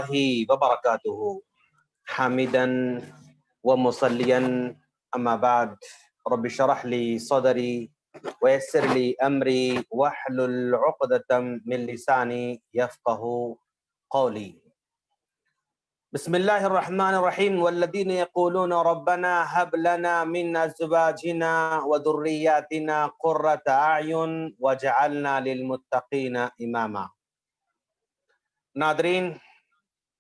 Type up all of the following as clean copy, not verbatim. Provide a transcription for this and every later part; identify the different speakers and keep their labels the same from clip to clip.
Speaker 1: الله وبركاته حامدا ومصليا أما بعد رب اشرح لي صدري ويسر لي أمري واحلل عقدة من لساني يفقه قولي بسم الله الرحمن الرحيم والذين يقولون ربنا هب لنا من أزواجنا وذرياتنا قرة أعين واجعلنا للمتقين إماما. ناظرین،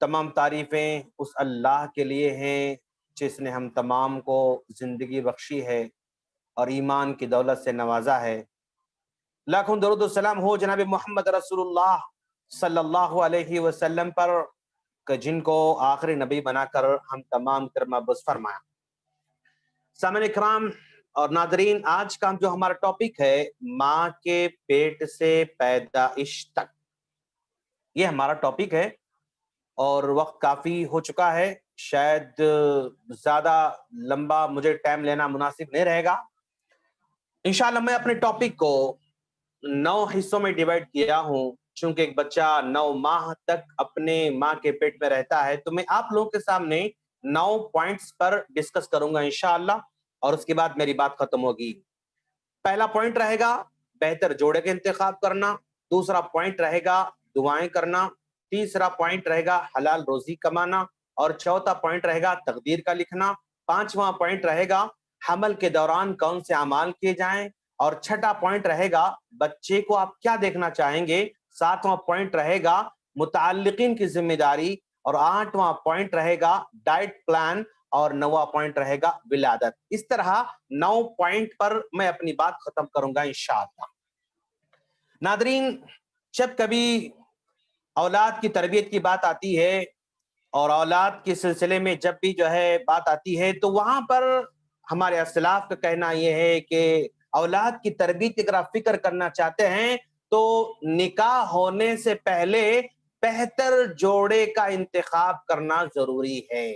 Speaker 1: تمام تعریفیں اس اللہ کے لیے ہیں جس نے ہم تمام کو زندگی بخشی ہے اور ایمان کی دولت سے نوازا ہے۔ لاکھوں درود و سلام ہو جناب محمد رسول اللہ صلی اللہ علیہ وسلم پر کہ جن کو آخری نبی بنا کر ہم تمام پر مبعوث فرمایا۔ سامعین اکرام اور ناظرین، آج کا جو ہمارا ٹاپک ہے ماں کے پیٹ سے پیدائش تک، یہ ہمارا ٹاپک ہے اور وقت کافی ہو چکا ہے، شاید زیادہ لمبا مجھے ٹائم لینا مناسب نہیں رہے گا۔ انشاءاللہ میں اپنے ٹاپک کو 9 حصوں میں ڈیوائیڈ کیا ہوں، چونکہ ایک بچہ 9 ماہ تک اپنے ماں کے پیٹ میں رہتا ہے، تو میں آپ لوگوں کے سامنے 9 پوائنٹس پر ڈسکس کروں گا انشاءاللہ، اور اس کے بعد میری بات ختم ہوگی۔ پہلا پوائنٹ رہے گا بہتر جوڑے کا انتخاب کرنا، دوسرا پوائنٹ رہے گا دعائیں کرنا، تیسرا پوائنٹ رہے گا حلال روزی کمانا، اور چوتھا پوائنٹ رہے گا تقدیر کا لکھنا، پانچواں پوائنٹ رہے گا حمل کے دوران کون سے اعمال کیے جائیں، اور چھٹا پوائنٹ رہے گا بچے کو آپ کیا دیکھنا چاہیں گے، ساتواں پوائنٹ رہے گا متعلقین کی ذمہ داری، اور آٹھواں پوائنٹ رہے گا ڈائٹ پلان، اور 9واں پوائنٹ رہے گا ولادت۔ اس طرح 9 پوائنٹ پر میں اپنی بات ختم کروں گا انشاءاللہ۔ ناظرین، جب کبھی اولاد کی تربیت کی بات آتی ہے اور اولاد کے سلسلے میں جب بھی بات آتی ہے، تو وہاں پر ہمارے اسلاف کا کہنا یہ ہے کہ اولاد کی تربیت اگر آپ فکر کرنا چاہتے ہیں تو نکاح ہونے سے پہلے بہتر جوڑے کا انتخاب کرنا ضروری ہے۔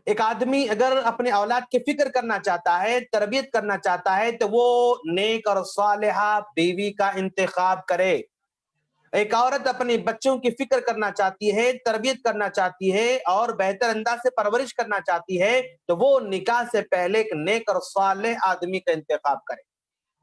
Speaker 1: ایک آدمی اگر اپنے اولاد کی فکر کرنا چاہتا ہے، تربیت کرنا چاہتا ہے، تو وہ نیک اور صالحہ بیوی کا انتخاب کرے۔ ایک عورت اپنے بچوں کی فکر کرنا چاہتی ہے، تربیت کرنا چاہتی ہے اور بہتر انداز سے پرورش کرنا چاہتی ہے، تو وہ نکاح سے پہلے ایک نیک اور صالح آدمی کا انتخاب کرے۔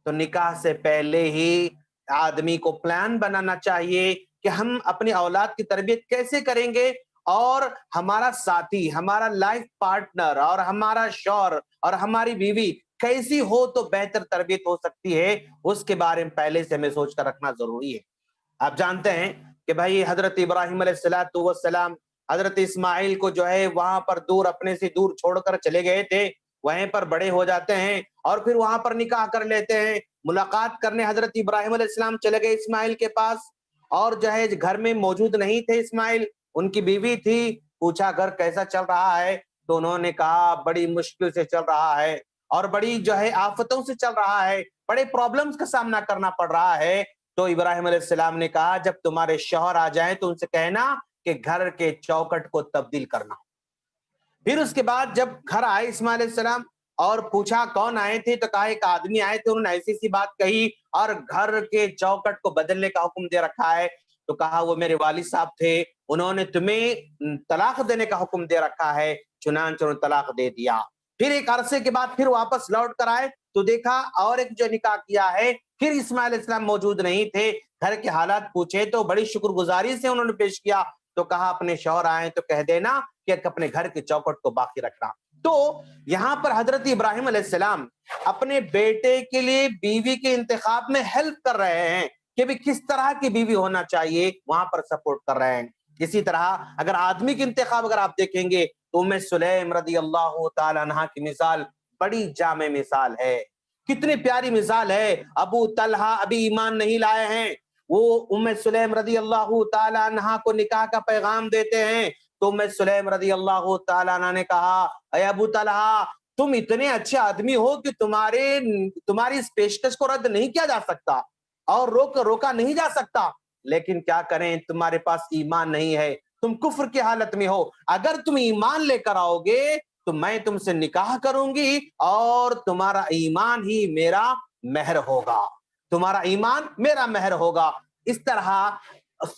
Speaker 1: تو نکاح سے پہلے ہی آدمی کو پلان بنانا چاہیے کہ ہم اپنی اولاد کی تربیت کیسے کریں گے، اور ہمارا ساتھی، ہمارا لائف پارٹنر اور ہمارا شوہر اور ہماری بیوی کیسی ہو تو بہتر تربیت ہو سکتی ہے، اس کے بارے میں پہلے سے ہمیں سوچ کر رکھنا ضروری ہے۔ آپ جانتے ہیں کہ بھائی حضرت ابراہیم علیہ السلام حضرت اسماعیل کو وہاں پر دور اپنے سے دور چھوڑ کر چلے گئے تھے، وہیں پر بڑے ہو جاتے ہیں اور پھر وہاں پر نکاح کر لیتے ہیں۔ ملاقات کرنے حضرت ابراہیم علیہ السلام چلے گئے اسماعیل کے پاس، اور گھر میں موجود نہیں تھے اسماعیل، ان کی بیوی تھی۔ پوچھا گھر کیسا چل رہا ہے، تو انہوں نے کہا بڑی مشکل سے چل رہا ہے، اور بڑی آفتوں سے چل رہا ہے، بڑے پرابلمز کا سامنا کرنا پڑ رہا ہے۔ تو ابراہیم علیہ السلام نے کہا جب تمہارے شوہر آ جائیں تو ان سے کہنا کہ گھر کے چوکٹ کو تبدیل کرنا۔ پھر اس کے بعد جب گھر آئے اسماعیل علیہ السلام اور پوچھا کون آئے تھے، تو کہا ایک آدمی آئے تھے، انہوں نے ایسی سی بات کہی اور گھر کے چوکٹ کو بدلنے کا حکم دے رکھا ہے۔ تو کہا وہ میرے والد صاحب تھے، انہوں نے تمہیں طلاق دینے کا حکم دے رکھا ہے، چنانچہ انہوں نے طلاق دے دیا۔ پھر ایک عرصے کے بعد پھر واپس لوٹ کر آئے تو دیکھا اور ایک نکاح کیا ہے، پھر اسماعیل علیہ السلام موجود نہیں تھے۔ گھر کے حالات پوچھے تو بڑی شکر گزاری سے انہوں نے پیش کیا، تو کہا اپنے شوہر آئے تو کہہ دینا کہ اپنے گھر کے چوکٹ کو باقی رکھنا۔ تو یہاں پر حضرت ابراہیم علیہ السلام اپنے بیٹے کے لیے بیوی کے انتخاب میں ہیلپ کر رہے ہیں کہ بھی کس طرح کی بیوی ہونا چاہیے، وہاں پر سپورٹ کر رہے ہیں۔ اسی طرح اگر آدمی کے انتخاب اگر آپ دیکھیں گے تو ام سلیم رضی اللہ تعالی عنہ کی مثال بڑی جامع مثال ہے، کتنی پیاری مثال ہے۔ ابو طلحہ ابھی ایمان نہیں لائے ہیں، وہ ام سلیم رضی اللہ تعالی عنہ کو نکاح کا پیغام دیتے ہیں، تو ام سلیم رضی اللہ تعالی عنہ نے کہا اے ابو طلحہ، تم اتنے اچھے آدمی ہو کہ تمہاری اس پیشکش کو رد نہیں کیا جا سکتا اور روکا نہیں جا سکتا، لیکن کیا کریں تمہارے پاس ایمان نہیں ہے، تم کفر کی حالت میں ہو، اگر تم ایمان لے کر آؤ گے تو میں تم سے نکاح کروں گی اور تمہارا ایمان ہی میرا مہر ہوگا، تمہارا ایمان میرا مہر ہوگا۔ اس طرح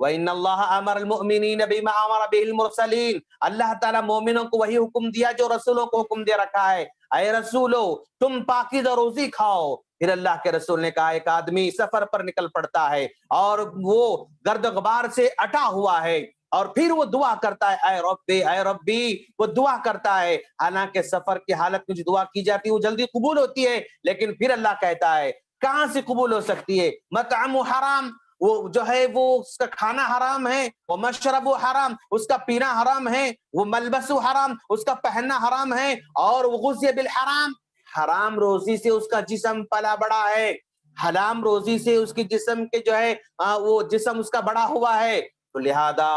Speaker 1: وَإِنَّ اللَّهَ أَمَرَ الْمُؤْمِنِينَ بِمَا أَمَرَ بِهِ الْمُرْسَلِينَ، اللہ تعالیٰ مومنوں کو وہی حکم دیا جو رسولوں کو حکم دے رکھا ہے، اے رسولو تم پاکیزہ روزی کھاؤ۔ پھر اللہ کے رسول نے کہا ایک آدمی سفر پر نکل پڑتا ہے اور وہ گرد و غبار سے اٹا ہوا ہے، اور پھر وہ دعا کرتا ہے اے ربی اے ربی، وہ دعا کرتا ہے، حالانکہ سفر کی حالت میں جو دعا کی جاتی ہے وہ جلدی قبول ہوتی ہے، لیکن پھر اللہ کہتا ہے کہاں سے قبول ہو سکتی ہے؟ مطعم حرام، وہ جو ہے وہ اس کا کھانا حرام ہے، وہ مشرب حرام، اس کا پینا حرام ہے، وہ ملبس حرام، اس کا پہننا حرام ہے، اور وہ غذی بالحرام، حرام روزی سے اس کا جسم پلا بڑا ہے، حرام روزی سے اس کی جسم کے جو ہے وہ جسم اس کا بڑا ہوا ہے۔ تو لہذا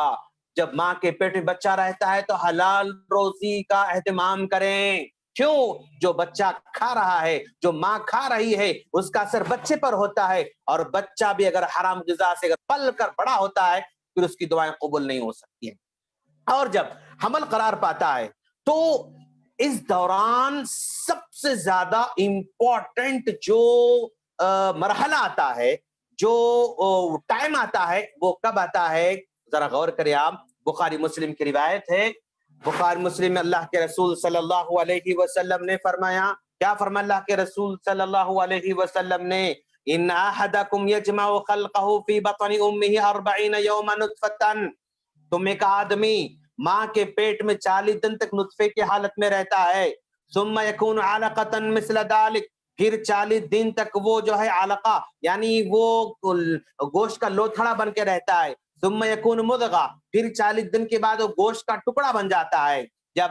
Speaker 1: جب ماں کے پیٹ میں بچہ رہتا ہے تو حلال روزی کا اہتمام کریں۔ کیوں؟ جو بچہ کھا رہا ہے، جو ماں کھا رہی ہے، اس کا اثر بچے پر ہوتا ہے، اور بچہ بھی اگر حرام غذا سے اگر پل کر بڑا ہوتا ہے پھر اس کی دعائیں قبول نہیں ہو سکتی ہیں۔ اور جب حمل قرار پاتا ہے تو اس دوران سب سے زیادہ امپورٹنٹ جو مرحلہ آتا ہے، جو ٹائم آتا ہے، وہ کب آتا ہے؟ ذرا غور کریں آپ، بخاری مسلم کی روایت ہے، بخاری مسلم میں اللہ کے رسول صلی اللہ علیہ وسلم نے فرمایا، کیا فرمایا اللہ کے رسول صلی اللہ علیہ وسلم نے؟ ان احدکم یجمع خلقہ فی بطن امہ 40 یوما نطفۃ، تم ایک آدمی ماں کے پیٹ میں 40 دن تک نطفے کی حالت میں رہتا ہے، ثم یکون علقۃ مثل ذلک، پھر 40 دن تک وہ جو ہے علقہ یعنی وہ گوشت کا لوتھڑا بن کے رہتا ہے، ثم یکون مضغہ، پھر 40 دن کے بعد وہ گوشت کا ٹکڑا بن جاتا ہے۔ جب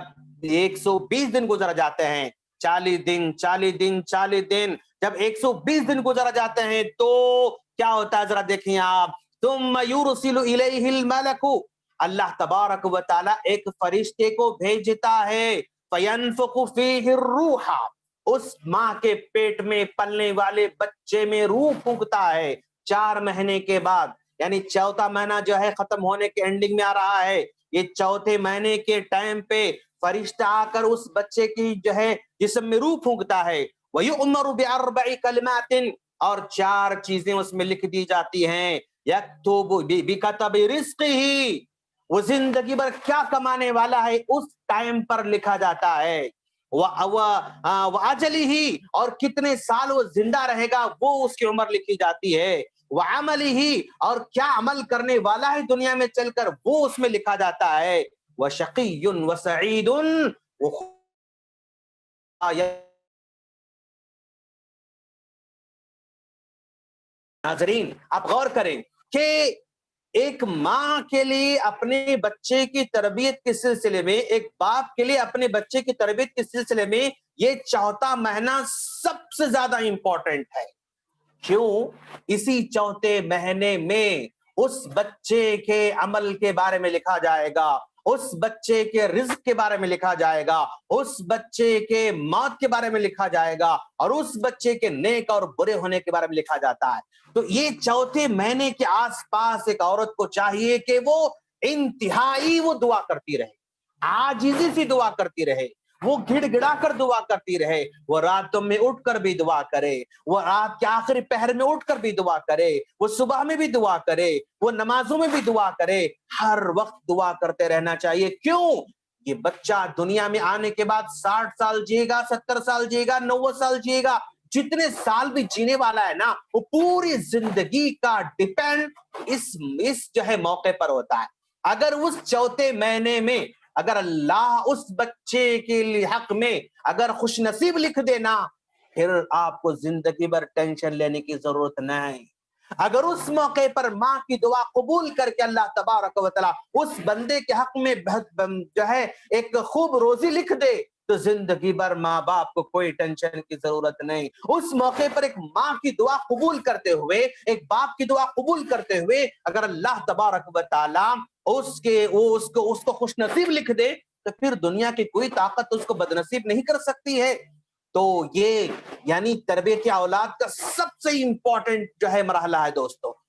Speaker 1: 120 دن گزر جاتے ہیں، 40 دن 40 دن 40 دن، جب 120 دن گزر جاتے ہیں تو کیا ہوتا ہے ذرا دیکھیں آپ، ثم یرسل الیہ الملک، اللہ تبارک و تعالی ایک فرشتے کو بھیجتا ہے، فینفخ فیہ الروح، اس ماں کے پیٹ میں پلنے والے بچے میں روح پھونکتا ہے 4 مہینے کے بعد، یعنی چوتھا مہینہ جو ہے ختم ہونے کے اینڈنگ میں آ رہا ہے، یہ چوتھے مہینے کے ٹائم پہ فرشتہ آ کر اس بچے کی جو ہے جسم میں روح پھونکتا ہے، وَيُؤْمَرُ بِأَرْبَعِ كَلِمَاتٍ، اور 4 چیزیں اس میں لکھ دی جاتی ہیں، یکتب بِكَتَبِ رِزْقِهِ، وہ زندگی بھر کیا کمانے والا ہے اس ٹائم پر لکھا جاتا ہے، وَأَجَلِهِ، اور کتنے سال وہ زندہ رہے گا وہ اس کی عمر لکھی جاتی ہے، وَعَمَلِهِ، اور کیا عمل کرنے والا ہے دنیا میں چل کر وہ اس میں لکھا جاتا ہے، وَشَقِيٌّ وَسَعِيدٌ، ناظرین آپ غور کریں کہ ایک ماں کے لیے اپنے بچے کی تربیت کے سلسلے میں، ایک باپ کے لیے اپنے بچے کی تربیت کے سلسلے میں یہ چوتھا مہینہ سب سے زیادہ امپورٹنٹ ہے۔ کیوں؟ اسی چوتھے مہینے میں اس بچے کے عمل کے بارے میں لکھا جائے گا، اس بچے کے رزق کے بارے میں لکھا جائے گا، اس بچے کے موت کے بارے میں لکھا جائے گا، اور اس بچے کے نیک اور برے ہونے کے بارے میں لکھا جاتا ہے۔ تو یہ چوتھے مہینے کے آس پاس ایک عورت کو چاہیے کہ وہ انتہائی وہ دعا کرتی رہے، عاجزی سے دعا کرتی رہے، وہ گڑ گڑا کر دعا کرتی رہے، وہ راتوں میں اٹھ کر بھی دعا کرے، وہ رات کے آخری پہر میں اٹھ کر بھی دعا کرے، وہ صبح میں بھی دعا کرے، وہ نمازوں میں بھی دعا کرے، ہر وقت دعا کرتے رہنا چاہیے۔ کیوں؟ یہ بچہ دنیا میں آنے کے بعد 60 سال جیے گا، 70 سال جیے گا، 90 سال جیے گا، جتنے سال بھی جینے والا ہے نا وہ پوری زندگی کا ڈیپینڈ اس جو ہے موقع پر ہوتا ہے۔ اگر اس چوتھے مہینے میں اگر اللہ اس بچے کے لیے حق میں اگر خوش نصیب لکھ دینا، پھر آپ کو زندگی بھر ٹینشن لینے کی ضرورت نہیں۔ اگر اس موقع پر ماں کی دعا قبول کر کے اللہ تبارک و تعالی اس بندے کے حق میں جو ہے ایک خوب روزی لکھ دے تو زندگی بھر ماں باپ کو کوئی ٹینشن کی ضرورت نہیں۔ اس موقع پر ایک ماں کی دعا قبول کرتے ہوئے، ایک باپ کی دعا قبول کرتے ہوئے اگر اللہ تبارک و تعالی اس کو خوش نصیب لکھ دے تو پھر دنیا کی کوئی طاقت اس کو بدنصیب نہیں کر سکتی ہے۔ تو یہ یعنی تربیت اولاد کا سب سے امپورٹنٹ جو ہے مرحلہ ہے دوستو۔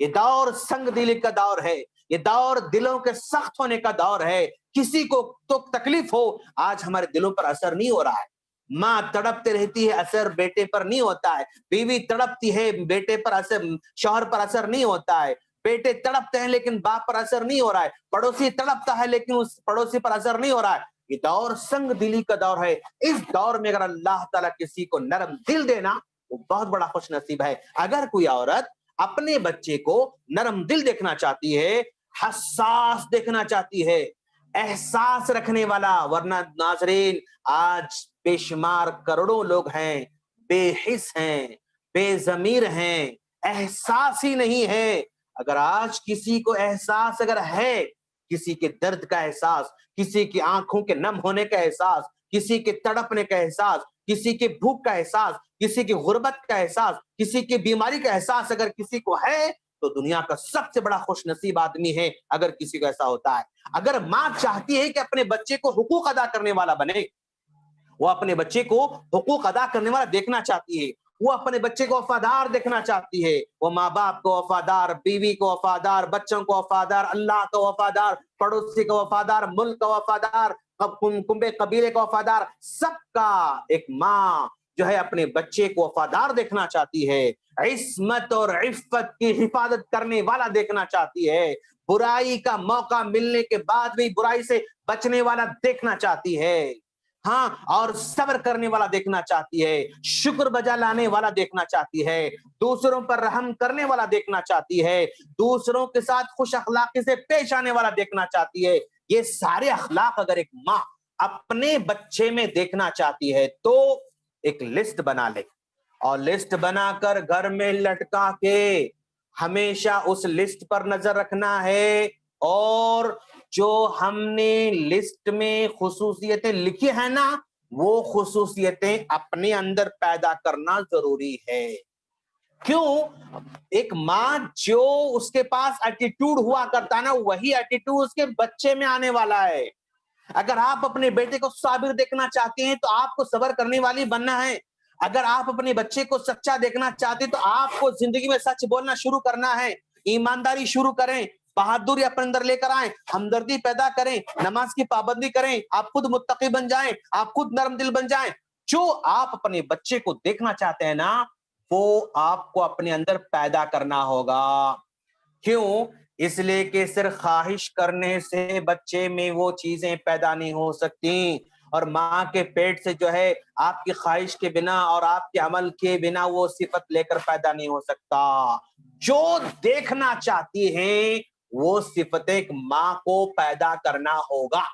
Speaker 1: یہ دور سنگ دلی کا دور ہے، یہ دور دلوں کے سخت ہونے کا دور ہے. کسی کو تو تکلیف ہو، آج ہمارے دلوں پر اثر نہیں ہو رہا ہے. ماں تڑپتے رہتی ہے، اثر بیٹے پر نہیں ہوتا ہے. بیوی تڑپتی ہے، بیٹے پر اثر، شوہر پر اثر نہیں ہوتا ہے. بیٹے تڑپتے ہیں لیکن باپ پر اثر نہیں ہو رہا ہے. پڑوسی تڑپتا ہے لیکن اس پڑوسی پر اثر نہیں ہو رہا ہے. یہ دور سنگ دلی کا دور ہے. اس دور میں اگر اللہ تعالیٰ کسی کو نرم دل دینا، وہ بہت بڑا خوش نصیب ہے. اگر کوئی عورت اپنے بچے کو نرم دل دیکھنا چاہتی ہے، حساس دیکھنا چاہتی ہے، احساس رکھنے والا، ورنہ ناظرین آج بے شمار کروڑوں لوگ ہیں بے حس ہیں، بے ضمیر ہیں، احساس ہی نہیں ہے. اگر آج کسی کو احساس اگر ہے، کسی کے درد کا احساس، کسی کی آنکھوں کے نم ہونے کا احساس، کسی کے تڑپنے کا احساس، کسی کے بھوک کا احساس، کسی کی غربت کا احساس، کسی کی بیماری کا احساس اگر کسی کو ہے تو دنیا کا سب سے بڑا خوش نصیب آدمی ہے اگر کسی کو ایسا ہوتا ہے. اگر ماں چاہتی ہے کہ اپنے بچے کو حقوق ادا کرنے والا بنے، وہ اپنے بچے کو حقوق ادا کرنے والا دیکھنا چاہتی ہے، وہ اپنے بچے کو وفادار دیکھنا چاہتی ہے، وہ ماں باپ کو وفادار، بیوی کو وفادار، بچوں کو وفادار، اللہ کو وفادار، پڑوسی کو وفادار، ملک کو وفادار، کنبے قبیلے کو وفادار، سب کا ایک ماں جو ہے اپنے بچے کو وفادار دیکھنا چاہتی ہے، عصمت اور عفت کی حفاظت کرنے والا دیکھنا چاہتی ہے، برائی کا موقع ملنے کے بعد بھی برائی سے بچنے والا دیکھنا چاہتی ہے، ہاں، اور صبر کرنے والا دیکھنا چاہتی ہے، شکر بجا لانے والا دیکھنا چاہتی ہے، دوسروں پر رحم کرنے والا دیکھنا چاہتی ہے، دوسروں کے ساتھ خوش اخلاقی سے پیش آنے والا دیکھنا چاہتی ہے. یہ سارے اخلاق اگر ایک ماں اپنے بچے میں دیکھنا چاہتی ہے تو ایک لسٹ بنا لے، اور لسٹ بنا کر گھر میں لٹکا کے ہمیشہ اس لسٹ پر نظر رکھنا ہے. اور جو ہم نے لسٹ میں خصوصیتیں لکھی ہیں نا، وہ خصوصیتیں اپنے اندر پیدا کرنا ضروری ہے. کیوں؟ ایک ماں جو اس کے پاس ایٹیٹیوڈ ہوا کرتا نا، وہی ایٹیٹیوڈ اس کے بچے میں آنے والا ہے. اگر آپ اپنے بیٹے کو صابر دیکھنا چاہتے ہیں تو آپ کو صبر کرنے والی بننا ہے. اگر آپ اپنے بچے کو سچا دیکھنا چاہتے ہیں تو آپ کو زندگی میں سچ بولنا شروع کرنا ہے، ایمانداری شروع کریں، بہادری اپنے اندر لے کر آئیں، ہمدردی پیدا کریں، نماز کی پابندی کریں، آپ خود متقی بن جائیں، آپ خود نرم دل بن جائیں. جو آپ اپنے بچے کو دیکھنا چاہتے ہیں نا، وہ آپ کو اپنے اندر پیدا کرنا ہوگا. کیوں؟ اس لیے کہ صرف خواہش کرنے سے بچے میں وہ چیزیں پیدا نہیں ہو سکتی، اور ماں کے پیٹ سے جو ہے آپ کی خواہش کے بنا اور آپ کے عمل کے بنا وہ صفت لے کر پیدا نہیں ہو سکتا. جو دیکھنا چاہتی ہیں وہ صفتیں ایک ماں کو پیدا کرنا ہوگا.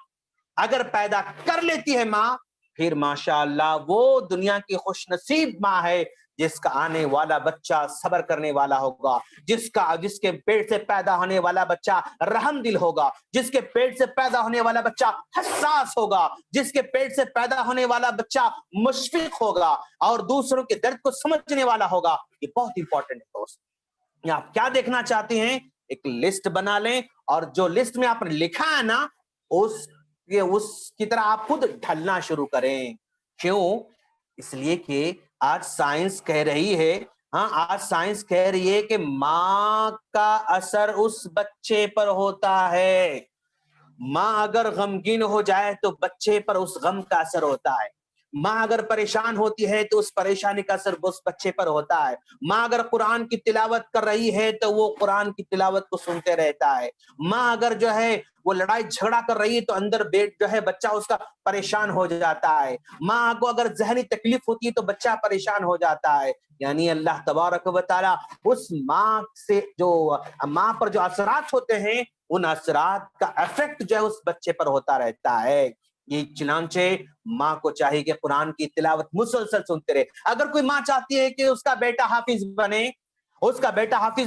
Speaker 1: اگر پیدا کر لیتی ہے ماں، پھر ماشاءاللہ وہ دنیا کی خوش نصیب ماں ہے جس کا آنے والا بچہ صبر کرنے والا ہوگا، جس کے پیٹ سے پیدا ہونے والا بچہ رحم دل ہوگا، جس کے پیٹ سے پیدا ہونے والا بچہ حساس ہوگا، جس کے پیٹ سے پیدا ہونے والا بچہ مشفق ہوگا اور دوسروں کے درد کو سمجھنے والا ہوگا. یہ بہت امپورٹنٹ ہے دوست. آپ کیا دیکھنا چاہتے ہیں؟ ایک لسٹ بنا لیں، اور جو لسٹ میں آپ نے لکھا ہے نا، اس کی طرح آپ خود ڈھلنا شروع کریں. کیوں؟ اس لیے کہ آج سائنس کہہ رہی ہے، آج سائنس کہہ رہی ہے کہ ماں کا اثر اس بچے پر ہوتا ہے. ماں اگر غمگین ہو جائے تو بچے پر اس غم کا اثر ہوتا ہے. ماں اگر پریشان ہوتی ہے تو اس پریشانی کا اثر اس بچے پر ہوتا ہے. ماں اگر قرآن کی تلاوت کر رہی ہے تو وہ قرآن کی تلاوت کو سنتے رہتا ہے. ماں اگر جو ہے وہ لڑائی جھگڑا کر رہی ہے تو اندر جو ہے بچہ اس کا پریشان ہو جاتا ہے. ماں کو اگر ذہنی تکلیف ہوتی ہے تو بچہ پریشان ہو جاتا ہے. یعنی اللہ تبارک و تعالی اس ماں سے جو ماں پر جو اثرات ہوتے ہیں، ان اثرات کا ایفیکٹ جو ہے اس بچے پر ہوتا رہتا ہے. یہ چنانچہ ماں کو چاہیے کہ قرآن کی تلاوت مسلسل سنتے رہے. اگر کوئی ماں چاہتی ہے کہ اس کا بیٹا حافظ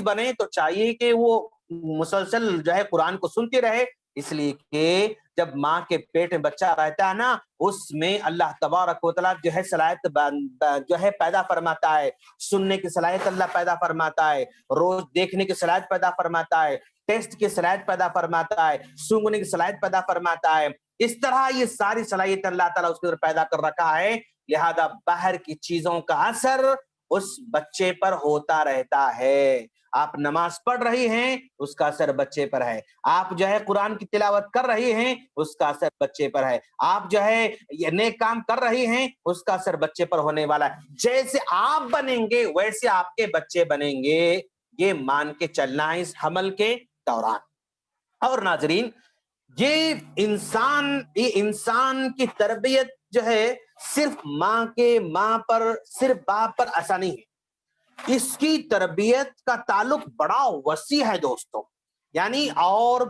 Speaker 1: بنے تو چاہیے کہ وہ مسلسل جو ہے قرآن کو سنتی رہے. اس لیے کہ جب ماں کے پیٹ میں بچہ رہتا ہے نا، اس میں اللہ تبارک و تعالیٰ جو ہے صلاحیت جو ہے پیدا فرماتا ہے. سننے کی صلاحیت اللہ پیدا فرماتا ہے، روز دیکھنے کی صلاحیت پیدا فرماتا ہے، ٹیسٹ کی صلاحیت پیدا فرماتا ہے، سونگنے کی صلاحیت پیدا فرماتا ہے. اس طرح یہ ساری صلاحیت اللہ تعالیٰ اس کے اندر پیدا کر رکھا ہے. لہذا باہر کی چیزوں کا اثر اس بچے پر ہوتا رہتا ہے۔ آپ نماز پڑھ رہی ہیں، اس کا اثر بچے پر ہے۔ آپ جو ہے قرآن کی تلاوت کر رہی ہیں، اس کا اثر بچے پر ہے۔ آپ جو ہے یہ نیک کام کر رہی ہیں، اس کا اثر بچے پر ہونے والا ہے۔ جیسے آپ بنیں گے ویسے آپ کے بچے بنیں گے، یہ مان کے چلنا ہے اس حمل کے دوران۔ اور ناظرین، یہ انسان کی تربیت جو ہے صرف ماں پر، صرف باپ پر ایسا نہیں ہے، اس کی تربیت کا تعلق بڑا وسیع ہے دوستوں۔ یعنی اور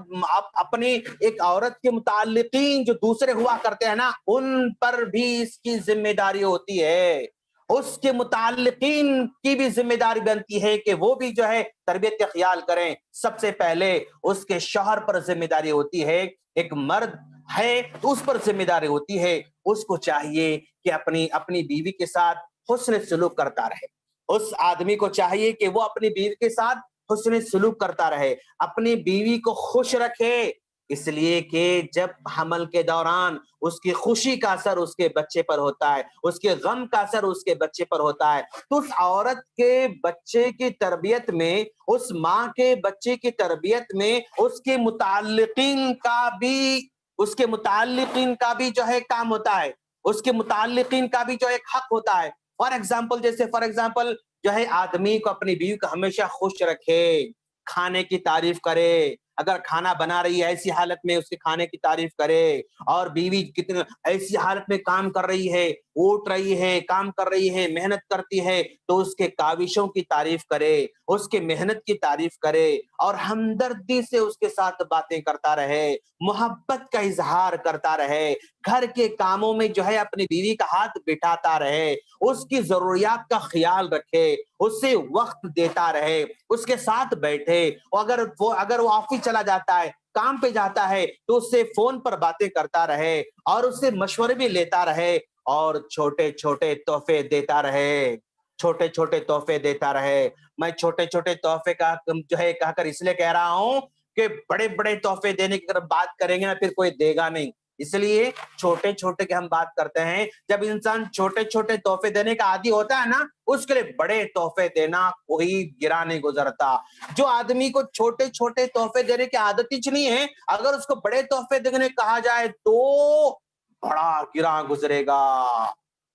Speaker 1: اپنی ایک عورت کے متعلقین جو دوسرے ہوا کرتے ہیں نا، ان پر بھی اس کی ذمہ داری ہوتی ہے۔ اس کے متعلقین کی بھی ذمہ داری بنتی ہے کہ وہ بھی جو ہے تربیت کا خیال کریں۔ سب سے پہلے اس کے شوہر پر ذمہ داری ہوتی ہے، ایک مرد ہے تو اس پر ذمہ داری ہوتی ہے، اس کو چاہیے کہ اپنی بیوی کے ساتھ حسن سلوک کرتا رہے۔ اس آدمی کو چاہیے کہ وہ اپنی بیوی کے ساتھ حسن سلوک کرتا رہے، اپنی بیوی کو خوش رکھے، اس لیے کہ جب حمل کے دوران اس کی خوشی کا اثر اس کے بچے پر ہوتا ہے، اس کے غم کا اثر اس کے بچے پر ہوتا ہے، تو اس عورت کے بچے کی تربیت میں، اس ماں کے بچے کی تربیت میں اس کے متعلقین کا بھی جو ہے کام ہوتا ہے، اس کے متعلقین کا بھی جو ایک حق ہوتا ہے۔ فار ایگزامپل جو ہے آدمی کو اپنی بیوی کو ہمیشہ خوش رکھے، کھانے کی تعریف کرے، اگر کھانا بنا رہی ہے ایسی حالت میں اس کے کھانے کی تعریف کرے، اور بیوی کتنے ایسی حالت میں کام کر رہی ہے، اٹھ رہی ہے، کام کر رہی ہے، محنت کرتی ہے، تو اس کے کاوشوں کی تعریف کرے، اس کے محنت کی تعریف کرے، اور ہمدردی سے اس کے ساتھ باتیں کرتا رہے، محبت کا اظہار کرتا رہے، گھر کے کاموں میں جو ہے اپنی بیوی کا ہاتھ بٹھاتا رہے، اس کی ضروریات کا خیال رکھے، اس سے وقت دیتا رہے، اس کے ساتھ بیٹھے، اور اگر وہ آفس چلا جاتا ہے، کام پہ جاتا ہے، تو اس سے فون پر باتیں کرتا رہے، اور اس سے مشورے بھی لیتا رہے، اور چھوٹے چھوٹے تحفے دیتا رہے، چھوٹے چھوٹے تحفے دیتا رہے۔ میں چھوٹے چھوٹے تحفے کا جو ہے کہہ کر اس لیے کہہ رہا ہوں کہ بڑے بڑے تحفے دینے کی اگر بات کریں گے نا پھر کوئی دے گا نہیں، اس لیے چھوٹے چھوٹے کی ہم بات کرتے ہیں۔ جب انسان چھوٹے چھوٹے تحفے دینے کا عادی ہوتا ہے نا، اس کے لیے بڑے تحفے دینا کوئی گرا نہیں گزرتا۔ جو آدمی کو چھوٹے چھوٹے تحفے دینے کی عادت ہی نہیں ہے، اگر اس کو بڑے تحفے دینے کہا جائے تو بڑا گرا گزرے گا،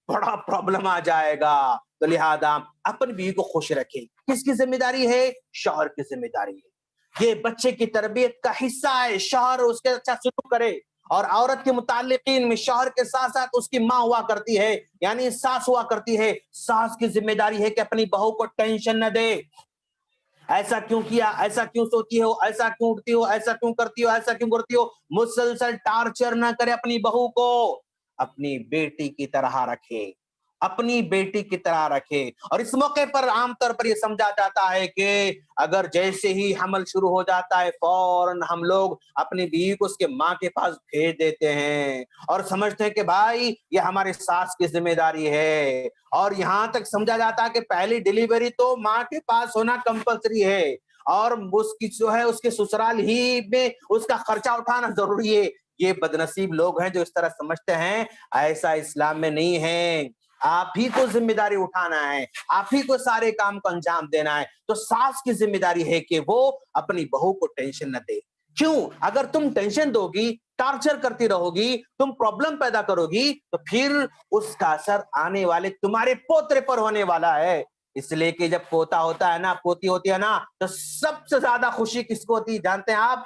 Speaker 1: بڑا پرابلم آ جائے گا۔ تو لہذا اپنی بیوی کو خوش رکھے، کس کی ذمہ داری ہے؟ شوہر کی ذمہ داری ہے۔ یہ بچے کی تربیت کا حصہ ہے، شوہر اس کے اچھا سلوک کرے۔ اور عورت کے متعلقین میں شوہر کے ساتھ ساتھ اس کی ماں ہوا کرتی ہے، یعنی ساس ہوا کرتی ہے۔ ساس کی ذمہ داری ہے کہ اپنی بہو کو ٹینشن نہ دے، ایسا کیوں کیا، ایسا کیوں سوتی ہو، ایسا کیوں اٹھتی ہو، ایسا کیوں کرتی ہو، ایسا کیوں کرتی ہو، مسلسل ٹارچر نہ کرے اپنی بہو کو، اپنی بیٹی کی طرح رکھے، اپنی بیٹی کی طرح رکھے۔ اور اس موقع پر عام طور پر یہ سمجھا جاتا ہے کہ اگر جیسے ہی حمل شروع ہو جاتا ہے فوراً ہم لوگ اپنی بیوی کو اس کے ماں کے پاس بھیج دیتے ہیں، اور سمجھتے ہیں کہ بھائی یہ ہماری ساس کی ذمہ داری ہے، اور یہاں تک سمجھا جاتا ہے کہ پہلی ڈیلیوری تو ماں کے پاس ہونا کمپلسری ہے، اور اس کی جو ہے اس کے سسرال ہی میں اس کا خرچہ اٹھانا ضروری ہے۔ یہ بدنصیب لوگ ہیں جو اس طرح سمجھتے ہیں، ایسا اسلام میں نہیں ہے۔ آپ ہی کو ذمہ داری اٹھانا ہے، آپ ہی کو سارے کام کو انجام دینا ہے۔ تو ساس کی ذمہ داری ہے کہ وہ اپنی بہو کو ٹینشن نہ دے۔ کیوں؟ اگر تم ٹینشن دو گی، ٹارچر کرتی رہو گی، تم پرابلم پیدا کرو گی، تو پھر اس کا اثر آنے والے تمہارے پوترے پر ہونے والا ہے۔ اس لیے کہ جب پوتا ہوتا ہے نا، پوتی ہوتی ہے نا، تو سب سے زیادہ خوشی کس کو ہوتی ہے جانتے ہیں آپ؟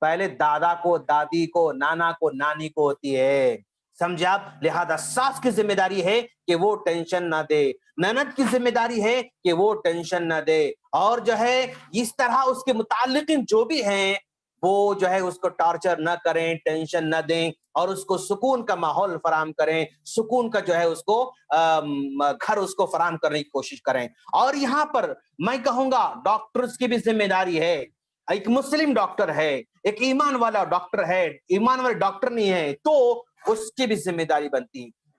Speaker 1: پہلے دادا کو، دادی کو، نانا کو، نانی کو ہوتی ہے، سمجھے آپ؟ لہذا ساس کی ذمہ داری ہے کہ وہ ٹینشن نہ دے، نند کی ذمہ داری ہے کہ وہ ٹینشن نہ دے، اور جو ہے اس طرح اس کے متعلقین جو بھی ہیں وہ جو ہے اس کو ٹارچر نہ کریں، ٹینشن نہ دیں، اور اس کو سکون کا ماحول فراہم کریں، سکون کا جو ہے اس کو گھر اس کو فراہم کرنے کی کوشش کریں۔ اور یہاں پر میں کہوں گا ڈاکٹرز کی بھی ذمہ داری ہے۔ ایک مسلم ڈاکٹر ہے، ایک ایمان والا ڈاکٹر ہے، ایمان والے ڈاکٹر نہیں ہے تو اس کی بھی ذمہ داری بنتی ہے۔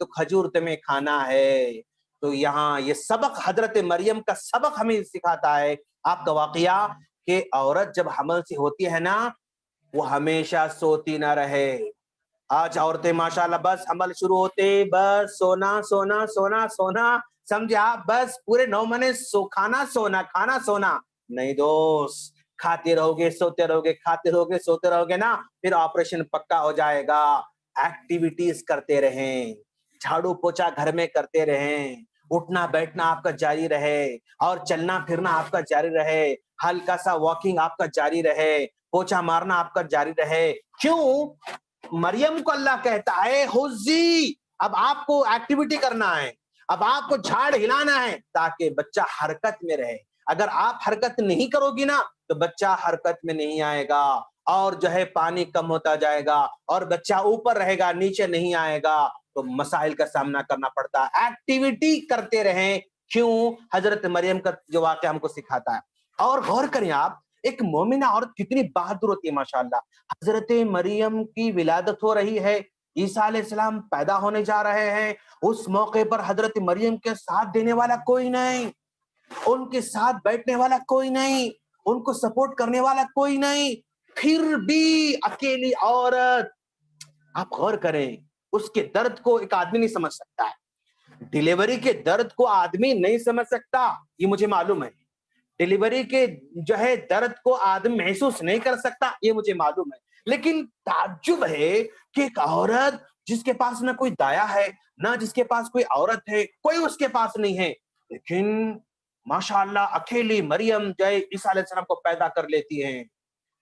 Speaker 1: تو کھجور تمہیں کھانا ہے. تو یہاں یہ سبق حضرت مریم کا سبق ہمیں سکھاتا ہے. آپ کا واقعہ کہ عورت جب حمل سے ہوتی ہے نا وہ ہمیشہ سوتی نہ رہے. آج عورتیں ماشاءاللہ بس حمل شروع ہوتے بس سونا سونا سونا سونا, سمجھے آپ, بس پورے 9 مہینے کھانا سونا کھانا سونا. نہیں دوست, کھاتے رہو گے سوتے رہو گے, کھاتے رہو گے سوتے رہو گے نا, پھر آپریشن پکا ہو جائے گا. ایکٹیویٹیز کرتے رہیں, جھاڑو پوچھا گھر میں کرتے رہیں, اٹھنا بیٹھنا آپ کا جاری رہے, اور چلنا پھرنا آپ کا جاری رہے, ہلکا سا واکنگ آپ کا جاری رہے, پوچھا مارنا آپ کا جاری رہے. کیوں؟ مریم کو اللہ کہتا ہے حزی, اب آپ کو ایکٹیویٹی کرنا ہے, اب آپ کو جھاڑ ہلانا ہے تاکہ بچہ حرکت میں رہے. اگر آپ حرکت نہیں کرو گی نا تو بچہ حرکت میں نہیں آئے گا, اور جو ہے پانی کم ہوتا جائے گا, اور بچہ اوپر رہے گا نیچے نہیں آئے گا, تو مسائل کا سامنا کرنا پڑتا ہے. ایکٹیویٹی کرتے رہیں. کیوں؟ حضرت مریم کا جو واقعہ ہم کو سکھاتا ہے. اور غور کریں آپ, ایک مومنہ عورت کتنی بہادر ہوتی ہے ماشاءاللہ. حضرت مریم کی ولادت ہو رہی ہے, عیسیٰ علیہ السلام پیدا ہونے جا رہے ہیں. اس موقع پر حضرت مریم کے ساتھ دینے والا کوئی نہیں, ان کے ساتھ بیٹھنے والا کوئی نہیں, ان کو سپورٹ کرنے والا کوئی نہیں, پھر بھی اکیلی عورت. آپ غور کریں, اس کے درد کو ایک آدمی نہیں سمجھ سکتا ہے. ڈیلیوری کے درد کو آدمی نہیں سمجھ سکتا, یہ مجھے معلوم ہے. ڈیلیوری کے جو ہے درد کو آدمی محسوس نہیں کر سکتا, یہ مجھے معلوم ہے. لیکن تعجب ہے کہ ایک عورت جس کے پاس نہ کوئی دایا ہے, نہ جس کے پاس کوئی عورت ہے, کوئی اس کے پاس نہیں ہے, لیکن ماشاءاللہ اکیلی مریم جو ہے عیسیٰ علیہ السلام کو پیدا کر لیتی ہیں.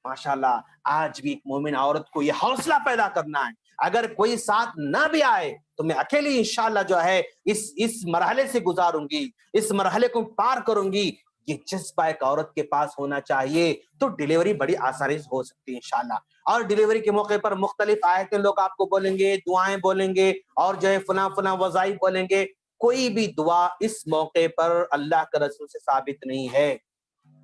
Speaker 1: ماشاءاللہ آج بھی ایک مومن عورت کو یہ حوصلہ پیدا کرنا ہے, اگر کوئی ساتھ نہ بھی آئے تو میں اکیلی انشاءاللہ جو ہے اس مرحلے سے گزاروں گی, اس مرحلے کو پار کروں گی. یہ جذبہ ایک عورت کے پاس ہونا چاہیے, تو ڈیلیوری بڑی آسانی سے ہو سکتی ہے انشاءاللہ. اور ڈیلیوری کے موقع پر مختلف آیتیں لوگ آپ کو بولیں گے, دعائیں بولیں گے, اور جو ہے فلاں فلاں وظائف بولیں گے. کوئی بھی دعا اس موقع پر اللہ کے رسول سے ثابت نہیں ہے.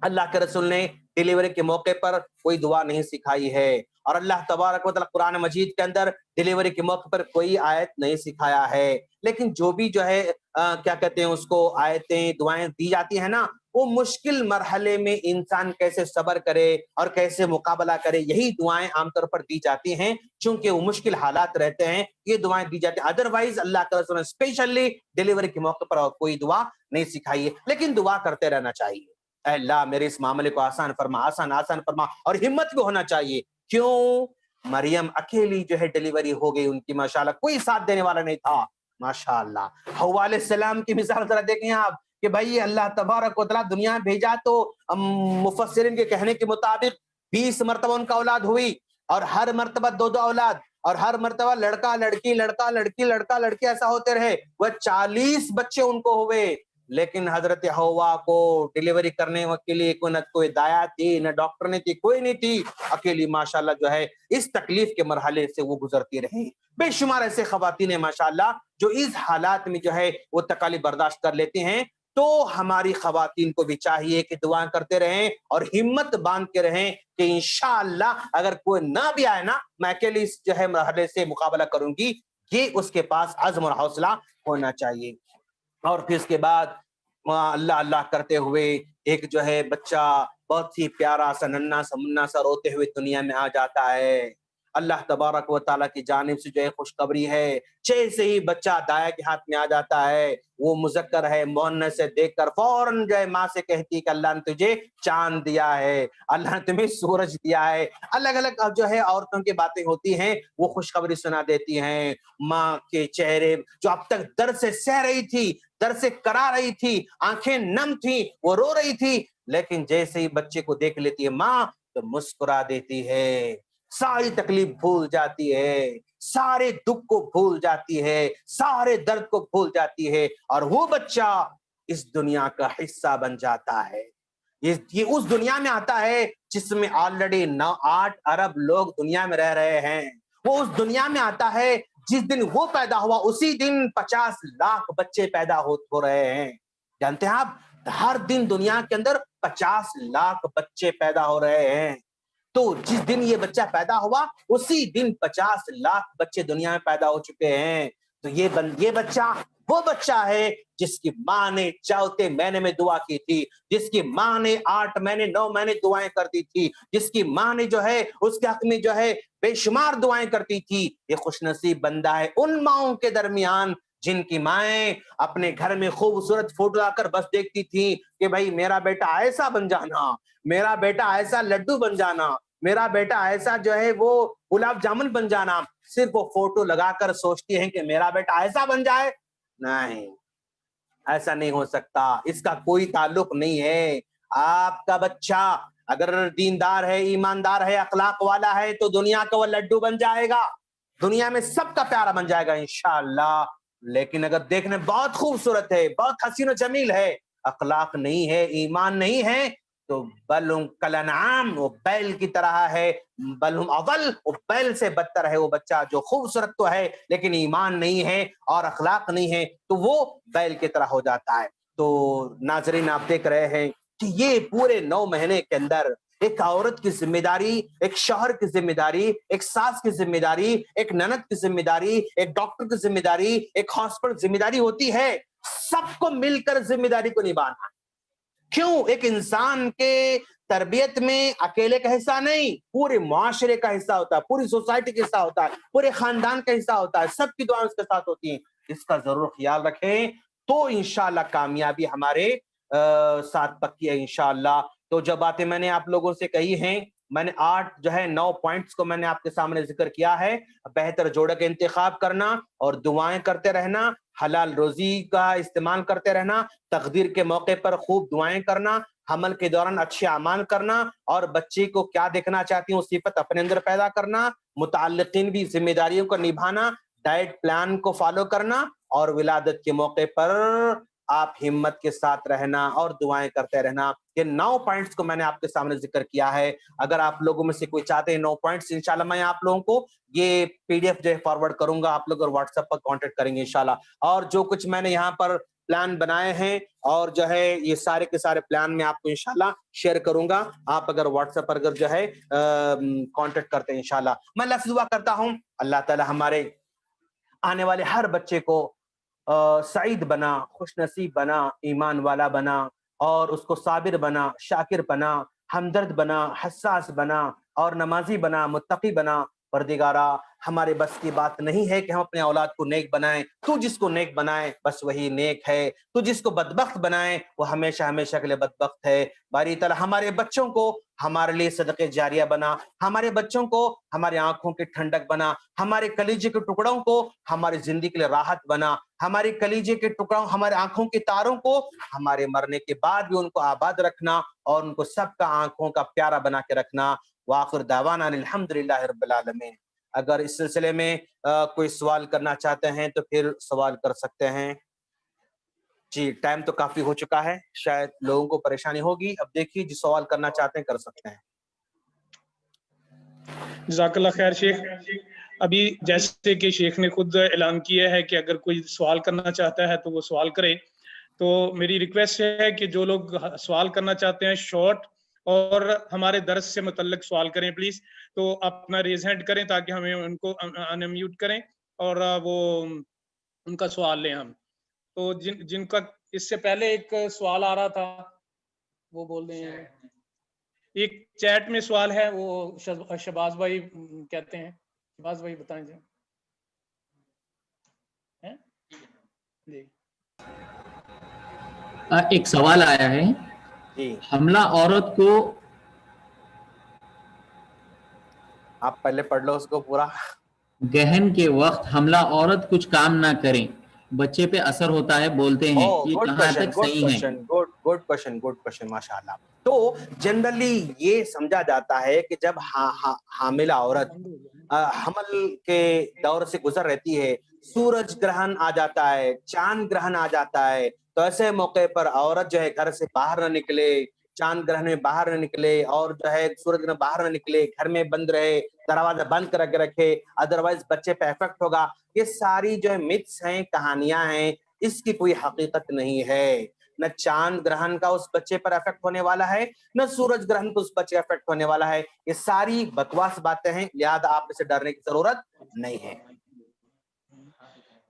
Speaker 1: اللہ کے رسول نے ڈیلیوری کے موقع پر کوئی دعا نہیں سکھائی ہے, اور اللہ تبارک و تعالی قرآن مجید کے اندر ڈیلیوری کے موقع پر کوئی آیت نہیں سکھایا ہے. لیکن جو بھی جو ہے کیا کہتے ہیں اس کو آیتیں دعائیں دی جاتی ہیں نا, وہ مشکل مرحلے میں انسان کیسے صبر کرے اور کیسے مقابلہ کرے, یہی دعائیں عام طور پر دی جاتی ہیں, چونکہ وہ مشکل حالات رہتے ہیں, یہ دعائیں دی جاتی ہیں. ادروائز اللہ کے رسول نے اسپیشلی ڈیلیوری کے موقع پر اور کوئی دعا نہیں سکھائی ہے. لیکن دعا کرتے رہنا چاہیے, اے اللہ میرے اس معاملے کو آسان فرما, آسان آسان فرما, اور ہمت بھی ہونا چاہیے. کیوں؟ مریم اکیلی جو ہے ڈیلیوری ہو گئی ان کی, ماشاءاللہ کوئی ساتھ دینے والا نہیں تھا. ماشاءاللہ حوا علیہ السلام کی مثال ذرا دیکھیں آپ, کہ بھائی اللہ تبارک و تعالیٰ دنیا بھیجا تو مفسرین کے کہنے کے مطابق 20 مرتبہ ان کا اولاد ہوئی, اور ہر مرتبہ 2 اولاد, اور ہر مرتبہ لڑکا لڑکی لڑکا لڑکی لڑکا لڑکی ایسا ہوتے رہے. وہ 40 بچے ان کو ہوئے. لیکن حضرت حوا کو ڈیلیوری کرنے کے لیے نہ کوئی دایا تھی, نہ ڈاکٹر نے تھی, کوئی نہیں تھی, اکیلی ماشاءاللہ جو ہے اس تکلیف کے مرحلے سے وہ گزرتی رہی. بے شمار ایسے خواتین ہیں ماشاءاللہ جو اس حالات میں جو ہے وہ تکالیف برداشت کر لیتے ہیں. تو ہماری خواتین کو بھی چاہیے کہ دعا کرتے رہیں اور ہمت باندھ کے رہیں کہ انشاءاللہ اگر کوئی نہ بھی آئے نا, میں اکیلی اس جو ہے مرحلے سے مقابلہ کروں گی. یہ اس کے پاس عزم اور حوصلہ ہونا چاہیے. اور پھر اس کے بعد اللہ اللہ کرتے ہوئے ایک جو ہے بچہ بہت ہی پیارا سا ننھا سا منا سا روتے ہوئے دنیا میں آ جاتا ہے. اللہ تبارک و تعالیٰ کی جانب سے جو ہے خوشخبری ہے, جیسے ہی بچہ دایا کے ہاتھ میں آ جاتا ہے, وہ مذکر ہے, مؤنث سے دیکھ کر فوراً جو ہے ماں سے کہتی کہ اللہ نے تجھے چاند دیا ہے, اللہ نے تمہیں سورج دیا ہے. الگ الگ جو ہے عورتوں کی باتیں ہوتی ہیں, وہ خوشخبری سنا دیتی ہیں. ماں کے چہرے جو اب تک درد سے سہ رہی تھی, درد سے کرا رہی تھی, آنکھیں نم تھی, وہ رو رہی تھی, لیکن جیسے ہی بچے کو دیکھ لیتی ہے ماں تو مسکرا دیتی ہے, ساری تکلیف بھول جاتی ہے, سارے دکھ کو بھول جاتی ہے, سارے درد کو بھول جاتی ہے, اور وہ بچہ اس دنیا کا حصہ بن جاتا ہے. یہ اس دنیا میں آتا ہے جس میں آلریڈی 8 ارب لوگ دنیا میں رہ رہے ہیں. وہ اس دنیا میں آتا ہے جس دن وہ پیدا ہوا اسی دن 50 لاکھ بچے پیدا ہو رہے ہیں. جانتے ہیں آپ, ہر دن دنیا کے اندر 50 لاکھ بچے پیدا ہو رہے ہیں. تو جس دن یہ بچہ پیدا ہوا اسی دن 50 لاکھ بچے دنیا میں پیدا ہو چکے ہیں. تو یہ بچہ وہ بچہ ہے جس کی ماں نے چوتھے مہینے میں دعا کی تھی، جس کی ماں نے 8 مہینے 9 مہینے دعائیں کرتی تھی، جس کی ماں نے جو ہے اس کے حق میں جو ہے بے شمار دعائیں کرتی تھی. یہ خوش نصیب بندہ ہے ان ماؤں کے درمیان جن کی مائیں اپنے گھر میں خوبصورت فوٹو آ کر بس دیکھتی تھی کہ بھائی میرا بیٹا ایسا بن جانا، میرا بیٹا ایسا لڈو بن جانا، میرا بیٹا ایسا جو ہے وہ گلاب جامن بن جانا. صرف وہ فوٹو لگا کر سوچتی ہیں کہ میرا بیٹا ایسا بن جائے. نہیں، ایسا نہیں ہو سکتا، اس کا کوئی تعلق نہیں ہے. آپ کا بچہ اگر دیندار ہے، ایماندار ہے، اخلاق والا ہے تو دنیا کا وہ لڈو بن جائے گا، دنیا میں سب کا پیارا بن جائے گا انشاءاللہ. لیکن اگر دیکھنے بہت خوبصورت ہے، بہت حسین و جمیل ہے، اخلاق نہیں ہے، ایمان نہیں ہے، تو بل ہم کلانعام، وہ بیل کی طرح ہے، بل ہم اول، وہ بیل سے بدتر ہے وہ بچہ جو خوبصورت تو ہے لیکن ایمان نہیں ہے اور اخلاق نہیں ہے، تو وہ بیل کی طرح ہو جاتا ہے. تو ناظرین آپ دیکھ رہے ہیں کہ یہ پورے 9 مہینے کے اندر ایک عورت کی ذمہ داری، ایک شوہر کی ذمہ داری، ایک ساس کی ذمہ داری، ایک نند کی ذمہ داری، ایک ڈاکٹر کی ذمہ داری، ایک ہاسپٹل ذمہ داری ہوتی ہے. سب کو مل کر ذمہ داری کو نبھانا. کیوں؟ ایک انسان کے تربیت میں اکیلے کا حصہ نہیں، پورے معاشرے کا حصہ ہوتا ہے، پوری سوسائٹی کا حصہ ہوتا ہے، پورے خاندان کا حصہ ہوتا ہے، سب کی دعائیں اس کے ساتھ ہوتی ہیں. اس کا ضرور خیال رکھیں تو انشاءاللہ کامیابی ہمارے ساتھ پکی ہے انشاءاللہ. تو جو باتیں میں نے آپ لوگوں سے کہی ہیں، میں نے 9 پوائنٹس کو میں نے آپ کے سامنے ذکر کیا ہے. بہتر جوڑے کا انتخاب کرنا اور دعائیں کرتے رہنا، حلال روزی کا استعمال کرتے رہنا، تقدیر کے موقع پر خوب دعائیں کرنا، حمل کے دوران اچھے اعمال کرنا، اور بچے کو کیا دیکھنا چاہتی ہیں وہ صفت اپنے اندر پیدا کرنا، متعلقین بھی ذمہ داریوں کو نبھانا، ڈائٹ پلان کو فالو کرنا، اور ولادت کے موقع پر آپ ہمت کے ساتھ رہنا اور دعائیں کرتے رہنا. یہ 9 پوائنٹس کو میں نے آپ کے سامنے ذکر کیا ہے. اگر آپ لوگوں میں سے کوئی چاہتے ہیں 9 پوائنٹس، انشاءاللہ میں آپ لوگوں کو یہ PDF جو ہے فارورڈ کروں گا، آپ لوگ اور واٹس ایپ پر کانٹیکٹ کریں گے انشاءاللہ. اور جو کچھ میں نے یہاں پر پلان بنائے ہیں اور جو ہے یہ سارے کے سارے پلان میں آپ کو انشاءاللہ شیئر کروں گا. آپ اگر واٹس ایپ پر اگر جو ہے کانٹیکٹ کرتے ہیں انشاءاللہ. میں اللہ سے دعا کرتا ہوں اللہ تعالی ہمارے آنے والے ہر بچے کو سعید بنا، خوش نصیب بنا، ایمان والا بنا، اور اس کو صابر بنا، شاکر بنا، ہمدرد بنا، حساس بنا، اور نمازی بنا، متقی بنا. پردگارا ہمارے بس کی بات نہیں ہے کہ ہم اپنے اولاد کو نیک بنائیں، تو جس کو نیک بنائے بس وہی نیک ہے، تو جس کو بدبخت بنائے وہ ہمیشہ ہمیشہ کے لیے بدبخت ہے. باری تعالیٰ ہمارے بچوں کو ہمارے لیے صدقے جاریہ بنا، ہمارے بچوں کو ہماری آنکھوں کی ٹھنڈک بنا، ہمارے کلیجے کے ٹکڑوں کو ہماری زندگی کے لیے راحت بنا، ہمارے کلیجے کے ٹکڑوں، ہمارے آنکھوں کے تاروں کو ہمارے مرنے کے بعد بھی ان کو آباد رکھنا اور ان کو سب کا آنکھوں کا پیارا بنا کے رکھنا. وآخر دعوانا الحمدللہ رب العالمین. اگر اس سلسلے میں کوئی سوال کرنا چاہتے ہیں تو پھر سوال کر سکتے ہیں. جی ٹائم تو کافی ہو چکا ہے، شاید لوگوں کو پریشانی ہوگی. اب دیکھیے جو سوال کرنا چاہتے ہیں کر سکتے ہیں.
Speaker 2: جزاک اللہ خیر شیخ. ابھی جیسے کہ شیخ نے خود اعلان کیا ہے کہ اگر کوئی سوال کرنا چاہتا ہے تو وہ سوال کرے، تو میری ریکویسٹ ہے کہ جو لوگ سوال کرنا چاہتے ہیں شارٹ اور ہمارے درس سے متعلق سوال کریں پلیز. تو اپنا ریز ہینڈ کریں تاکہ ہمیں ان کو انمیوٹ کریں اور وہ ان کا سوال لیں ہم. تو جن کا اس سے پہلے ایک سوال آ رہا تھا وہ بول رہے ہیں، ایک چیٹ میں سوال ہے، وہ شہباز بھائی کہتے ہیں. شہباز بھائی بتائیں جی.
Speaker 3: ایک سوال آیا ہے، حملہ عورت کو،
Speaker 1: آپ پہلے پڑھ لو اس کو پورا.
Speaker 3: گہن کے وقت حملہ عورت کچھ کام نہ کریں، بچے پہ اثر ہوتا ہے بولتے ہیں، یہ کہاں تک صحیح ہے؟
Speaker 1: گڈ کوشچن ماشاءاللہ. تو جنرلی یہ سمجھا جاتا ہے کہ جب حاملہ عورت حمل کے دور سے گزر رہتی ہے، سورج گرہن آ جاتا ہے، چاند گرہن آ جاتا ہے، تو ایسے موقع پر عورت جو ہے گھر سے باہر نہ نکلے، چاند گرہن میں باہر نہ نکلے، اور جو ہے سورج میں باہر نہ نکلے، گھر میں بند رہے، دروازہ بند کر کے رکھے، ادروائز بچے پہ افیکٹ ہوگا. یہ ساری جو ہے متس ہیں، کہانیاں ہیں، اس کی کوئی حقیقت نہیں ہے. نہ چاند گرہن کا اس بچے پر افیکٹ ہونے والا ہے، نہ سورج گرہن کو اس بچے پر افیکٹ ہونے والا ہے. یہ ساری بکواس باتیں ہیں، لہذا آپ اسے ڈرنے کی ضرورت نہیں ہے.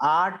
Speaker 1: 8